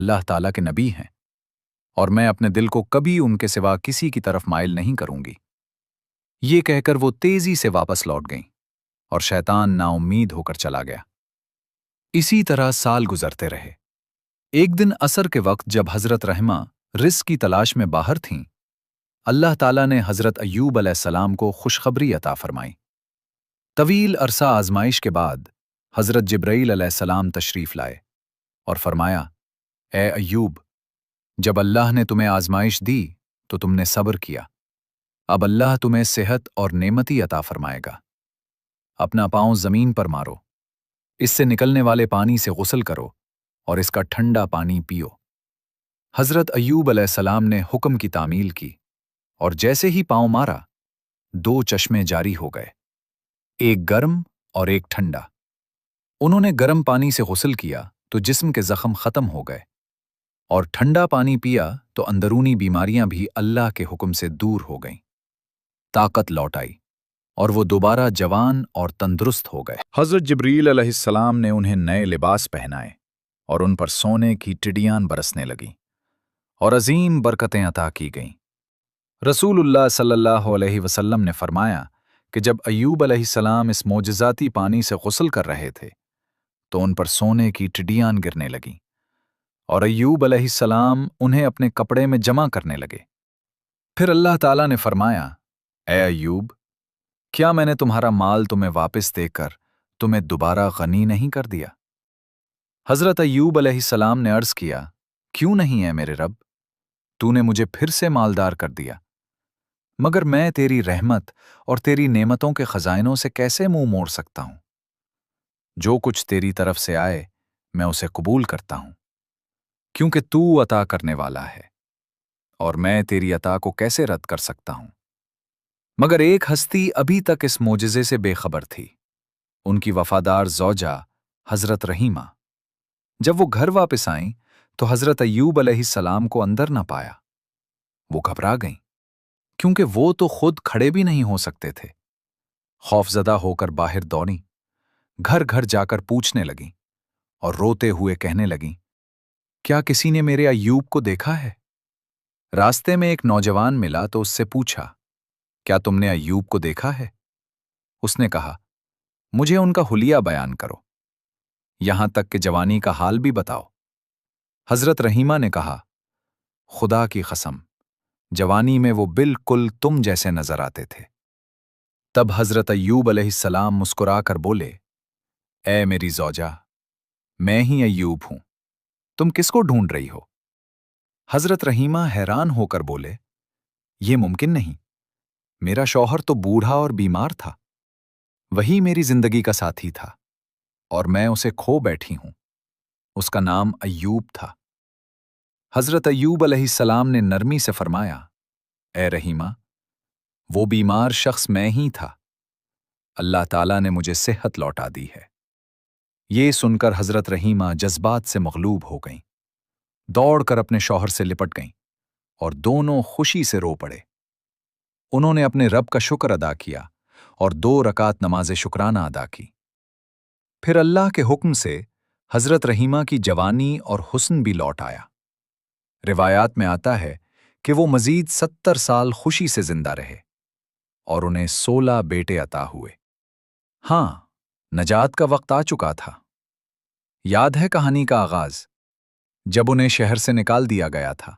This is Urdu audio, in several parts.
اللہ تعالیٰ کے نبی ہیں اور میں اپنے دل کو کبھی ان کے سوا کسی کی طرف مائل نہیں کروں گی۔ یہ کہہ کر وہ تیزی سے واپس لوٹ گئیں اور شیطان نا امید ہو کر چلا گیا۔ اسی طرح سال گزرتے رہے۔ ایک دن عصر کے وقت جب حضرت رحمہ رزق کی تلاش میں باہر تھیں، اللہ تعالیٰ نے حضرت ایوب علیہ السلام کو خوشخبری عطا فرمائی۔ طویل عرصہ آزمائش کے بعد حضرت جبرائیل علیہ السلام تشریف لائے اور فرمایا، اے ایوب، جب اللہ نے تمہیں آزمائش دی تو تم نے صبر کیا، اب اللہ تمہیں صحت اور نعمتی عطا فرمائے گا۔ اپنا پاؤں زمین پر مارو، اس سے نکلنے والے پانی سے غسل کرو اور اس کا ٹھنڈا پانی پیو۔ حضرت ایوب علیہ السلام نے حکم کی تعمیل کی اور جیسے ہی پاؤں مارا، 2 چشمے جاری ہو گئے، ایک گرم اور ایک ٹھنڈا۔ انہوں نے گرم پانی سے غسل کیا تو جسم کے زخم ختم ہو گئے، اور ٹھنڈا پانی پیا تو اندرونی بیماریاں بھی اللہ کے حکم سے دور ہو گئیں۔ طاقت لوٹ آئی اور وہ دوبارہ جوان اور تندرست ہو گئے۔ حضرت جبرائیل علیہ السلام نے انہیں نئے لباس پہنائے اور ان پر سونے کی ٹڈیاں برسنے لگیں اور عظیم برکتیں عطا کی گئیں۔ رسول اللہ صلی اللہ علیہ وسلم نے فرمایا کہ جب ایوب علیہ السلام اس معجزاتی پانی سے غسل کر رہے تھے تو ان پر سونے کی ٹڈیاں گرنے لگیں اور ایوب علیہ السلام انہیں اپنے کپڑے میں جمع کرنے لگے۔ پھر اللہ تعالیٰ نے فرمایا، اے ایوب، کیا میں نے تمہارا مال تمہیں واپس دے کر تمہیں دوبارہ غنی نہیں کر دیا؟ حضرت ایوب علیہ السلام نے عرض کیا، کیوں نہیں ہے میرے رب، تو نے مجھے پھر سے مالدار کر دیا، مگر میں تیری رحمت اور تیری نعمتوں کے خزائنوں سے کیسے منہ موڑ سکتا ہوں؟ جو کچھ تیری طرف سے آئے میں اسے قبول کرتا ہوں، کیونکہ تو عطا کرنے والا ہے، اور میں تیری عطا کو کیسے رد کر سکتا ہوں؟ مگر ایک ہستی ابھی تک اس معجزے سے بے خبر تھی، ان کی وفادار زوجہ حضرت رحیمہ۔ جب وہ گھر واپس آئیں تو حضرت ایوب علیہ السلام کو اندر نہ پایا۔ وہ گھبرا گئیں، کیونکہ وہ تو خود کھڑے بھی نہیں ہو سکتے تھے۔ خوفزدہ ہو کر باہر دوڑیں، گھر گھر جا کر پوچھنے لگیں اور روتے ہوئے کہنے لگیں، کیا کسی نے میرے ایوب کو دیکھا ہے؟ راستے میں ایک نوجوان ملا تو اس سے پوچھا، کیا تم نے ایوب کو دیکھا ہے؟ اس نے کہا، مجھے ان کا حلیہ بیان کرو، یہاں تک کہ جوانی کا حال بھی بتاؤ۔ حضرت رحیمہ نے کہا، خدا کی قسم، جوانی میں وہ بالکل تم جیسے نظر آتے تھے۔ تب حضرت ایوب علیہ السلام مسکرا کر بولے، اے میری زوجہ، میں ہی ایوب ہوں، تم کس کو ڈھونڈ رہی ہو؟ حضرت رحیمہ حیران ہو کر بولے، یہ ممکن نہیں، میرا شوہر تو بوڑھا اور بیمار تھا، وہی میری زندگی کا ساتھی تھا اور میں اسے کھو بیٹھی ہوں، اس کا نام ایوب تھا۔ حضرت ایوب علیہ السلام نے نرمی سے فرمایا، اے رحیمہ، وہ بیمار شخص میں ہی تھا، اللہ تعالیٰ نے مجھے صحت لوٹا دی ہے۔ یہ سن کر حضرت رحیمہ جذبات سے مغلوب ہو گئیں، دوڑ کر اپنے شوہر سے لپٹ گئیں اور دونوں خوشی سے رو پڑے۔ انہوں نے اپنے رب کا شکر ادا کیا اور 2 رکعت نماز شکرانہ ادا کی۔ پھر اللہ کے حکم سے حضرت رحیمہ کی جوانی اور حسن بھی لوٹ آیا۔ روایات میں آتا ہے کہ وہ مزید 70 سال خوشی سے زندہ رہے اور انہیں 16 بیٹے عطا ہوئے۔ ہاں، نجات کا وقت آ چکا تھا۔ یاد ہے کہانی کا آغاز، جب انہیں شہر سے نکال دیا گیا تھا۔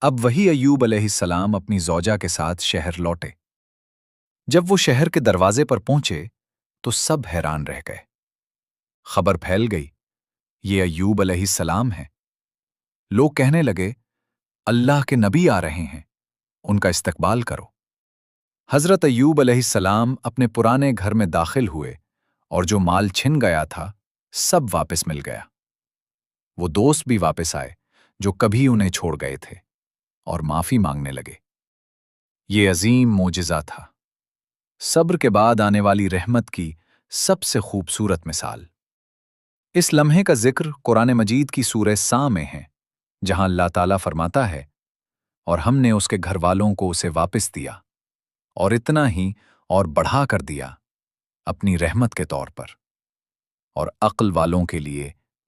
اب وہی ایوب علیہ السلام اپنی زوجہ کے ساتھ شہر لوٹے۔ جب وہ شہر کے دروازے پر پہنچے تو سب حیران رہ گئے۔ خبر پھیل گئی، یہ ایوب علیہ السلام ہیں۔ لوگ کہنے لگے، اللہ کے نبی آ رہے ہیں، ان کا استقبال کرو۔ حضرت ایوب علیہ السلام اپنے پرانے گھر میں داخل ہوئے اور جو مال چھن گیا تھا سب واپس مل گیا۔ وہ دوست بھی واپس آئے جو کبھی انہیں چھوڑ گئے تھے اور معافی مانگنے لگے۔ یہ عظیم معجزہ تھا، صبر کے بعد آنے والی رحمت کی سب سے خوبصورت مثال۔ اس لمحے کا ذکر قرآن مجید کی سورہ سا میں ہے، جہاں اللہ تعالیٰ فرماتا ہے، اور ہم نے اس کے گھر والوں کو اسے واپس دیا، اور اتنا ہی اور بڑھا کر دیا اپنی رحمت کے طور پر، اور عقل والوں کے لیے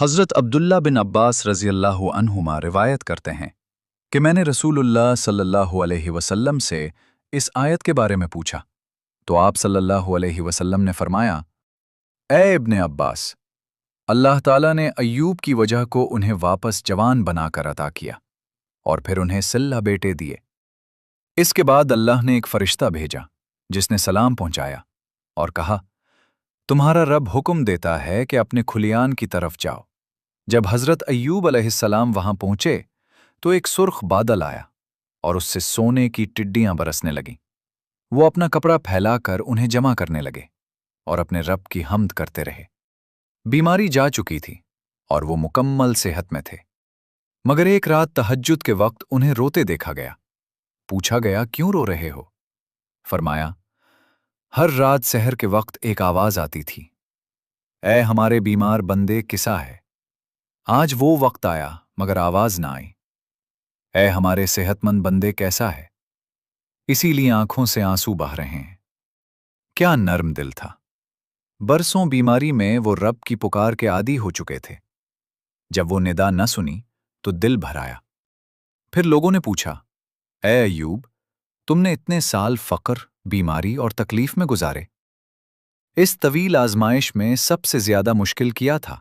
حضرت عبداللہ بن عباس رضی اللہ عنہما روایت کرتے ہیں کہ میں نے رسول اللہ صلی اللہ علیہ وسلم سے اس آیت کے بارے میں پوچھا تو آپ صلی اللہ علیہ وسلم نے فرمایا، اے ابن عباس، اللہ تعالیٰ نے ایوب کی وجہ کو انہیں واپس جوان بنا کر عطا کیا اور پھر انہیں 16 بیٹے دیے۔ اس کے بعد اللہ نے ایک فرشتہ بھیجا جس نے سلام پہنچایا اور کہا، تمہارا رب حکم دیتا ہے کہ اپنے کھلیان کی طرف جاؤ۔ جب حضرت ایوب علیہ السلام وہاں پہنچے تو ایک سرخ بادل آیا اور اس سے سونے کی ٹڈیاں برسنے لگیں۔ وہ اپنا کپڑا پھیلا کر انہیں جمع کرنے لگے اور اپنے رب کی حمد کرتے رہے۔ بیماری جا چکی تھی اور وہ مکمل صحت میں تھے، مگر ایک رات تہجد کے وقت انہیں روتے دیکھا گیا۔ پوچھا گیا، کیوں رو رہے ہو؟ فرمایا، ہر رات سحر کے وقت ایک آواز آتی تھی، اے ہمارے بیمار بندے کسا ہے؟ آج وہ وقت آیا مگر آواز نہ آئی۔ اے ہمارے صحت مند بندے کیسا ہے؟ اسی لیے آنکھوں سے آنسو بہہ رہے ہیں۔ کیا نرم دل تھا! برسوں بیماری میں وہ رب کی پکار کے عادی ہو چکے تھے۔ جب وہ ندا نہ سنی تو دل بھر آیا۔ پھر لوگوں نے پوچھا، اے ایوب، تم نے اتنے سال فقر، بیماری اور تکلیف میں گزارے، اس طویل آزمائش میں سب سے زیادہ مشکل کیا تھا؟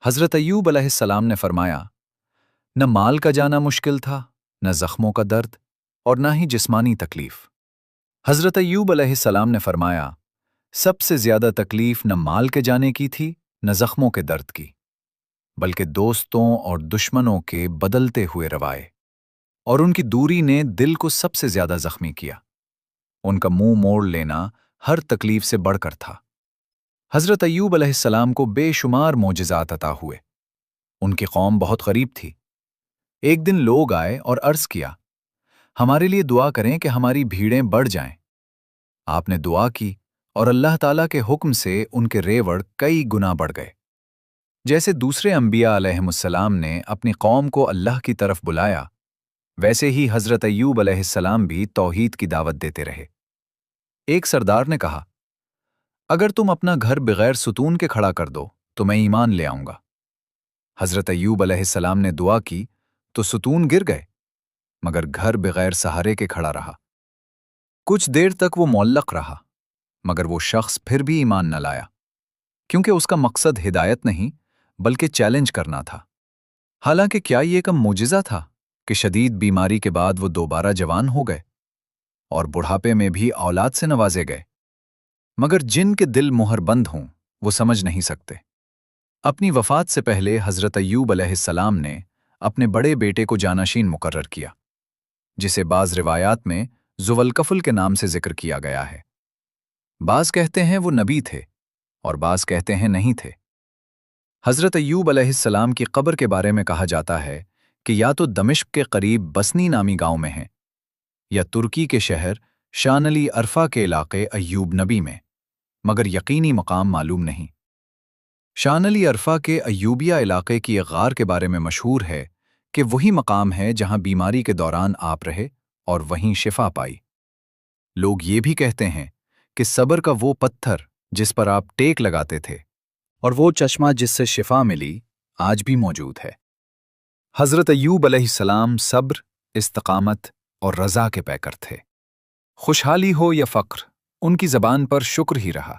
حضرت ایوب علیہ السلام نے فرمایا، نہ مال کا جانا مشکل تھا، نہ زخموں کا درد، اور نہ ہی جسمانی تکلیف۔ حضرت ایوب علیہ السلام نے فرمایا، سب سے زیادہ تکلیف نہ مال کے جانے کی تھی، نہ زخموں کے درد کی، بلکہ دوستوں اور دشمنوں کے بدلتے ہوئے روائے، اور ان کی دوری نے دل کو سب سے زیادہ زخمی کیا۔ ان کا منہ موڑ لینا ہر تکلیف سے بڑھ کر تھا۔ حضرت ایوب علیہ السلام کو بے شمار معجزات عطا ہوئے۔ ان کی قوم بہت غریب تھی۔ ایک دن لوگ آئے اور عرض کیا، ہمارے لیے دعا کریں کہ ہماری بھیڑیں بڑھ جائیں۔ آپ نے دعا کی اور اللہ تعالیٰ کے حکم سے ان کے ریوڑ کئی گنا بڑھ گئے۔ جیسے دوسرے انبیاء علیہ السلام نے اپنی قوم کو اللہ کی طرف بلایا، ویسے ہی حضرت ایوب علیہ السلام بھی توحید کی دعوت دیتے رہے۔ ایک سردار نے کہا، اگر تم اپنا گھر بغیر ستون کے کھڑا کر دو تو میں ایمان لے آؤں گا۔ حضرت ایوب علیہ السلام نے دعا کی تو ستون گر گئے، مگر گھر بغیر سہارے کے کھڑا رہا۔ کچھ دیر تک وہ معلق رہا، مگر وہ شخص پھر بھی ایمان نہ لایا، کیونکہ اس کا مقصد ہدایت نہیں بلکہ چیلنج کرنا تھا۔ حالانکہ کیا یہ کم معجزہ تھا کہ شدید بیماری کے بعد وہ دوبارہ جوان ہو گئے اور بڑھاپے میں بھی اولاد سے نوازے گئے؟ مگر جن کے دل مہر بند ہوں وہ سمجھ نہیں سکتے۔ اپنی وفات سے پہلے حضرت ایوب علیہ السلام نے اپنے بڑے بیٹے کو جانشین مقرر کیا، جسے بعض روایات میں ذوالکفل کے نام سے ذکر کیا گیا ہے۔ بعض کہتے ہیں وہ نبی تھے اور بعض کہتے ہیں نہیں تھے۔ حضرت ایوب علیہ السلام کی قبر کے بارے میں کہا جاتا ہے کہ یا تو دمشق کے قریب بسنی نامی گاؤں میں ہیں یا ترکی کے شہر شانلی عرفہ کے علاقے ایوب نبی میں، مگر یقینی مقام معلوم نہیں۔ شانلی عرفہ کے ایوبیہ علاقے کی ایک غار کے بارے میں مشہور ہے کہ وہی مقام ہے جہاں بیماری کے دوران آپ رہے اور وہیں شفا پائی۔ لوگ یہ بھی کہتے ہیں کہ صبر کا وہ پتھر جس پر آپ ٹیک لگاتے تھے اور وہ چشمہ جس سے شفا ملی آج بھی موجود ہے۔ حضرت ایوب علیہ السلام صبر، استقامت اور رضا کے پیکر تھے۔ خوشحالی ہو یا فقر، ان کی زبان پر شکر ہی رہا۔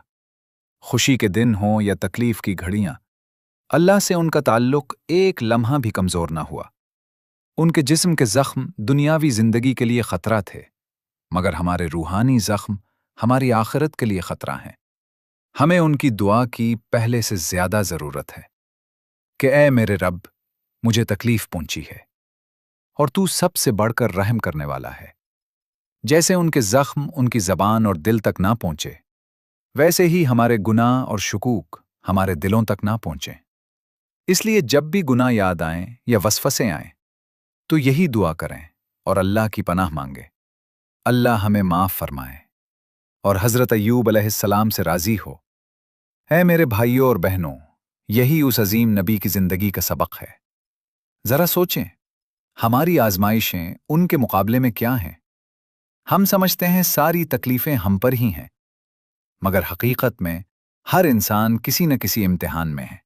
خوشی کے دن ہوں یا تکلیف کی گھڑیاں، اللہ سے ان کا تعلق ایک لمحہ بھی کمزور نہ ہوا۔ ان کے جسم کے زخم دنیاوی زندگی کے لیے خطرہ تھے، مگر ہمارے روحانی زخم ہماری آخرت کے لیے خطرہ ہیں۔ ہمیں ان کی دعا کی پہلے سے زیادہ ضرورت ہے کہ اے میرے رب، مجھے تکلیف پہنچی ہے اور تو سب سے بڑھ کر رحم کرنے والا ہے۔ جیسے ان کے زخم ان کی زبان اور دل تک نہ پہنچے، ویسے ہی ہمارے گناہ اور شکوک ہمارے دلوں تک نہ پہنچیں۔ اس لیے جب بھی گناہ یاد آئیں یا وسوسے آئیں تو یہی دعا کریں اور اللہ کی پناہ مانگیں۔ اللہ ہمیں معاف فرمائے اور حضرت ایوب علیہ السلام سے راضی ہو۔ اے میرے بھائیوں اور بہنوں، یہی اس عظیم نبی کی زندگی کا سبق ہے۔ ذرا سوچیں، ہماری آزمائشیں ان کے مقابلے میں کیا ہیں؟ ہم سمجھتے ہیں ساری تکلیفیں ہم پر ہی ہیں، مگر حقیقت میں ہر انسان کسی نہ کسی امتحان میں ہے۔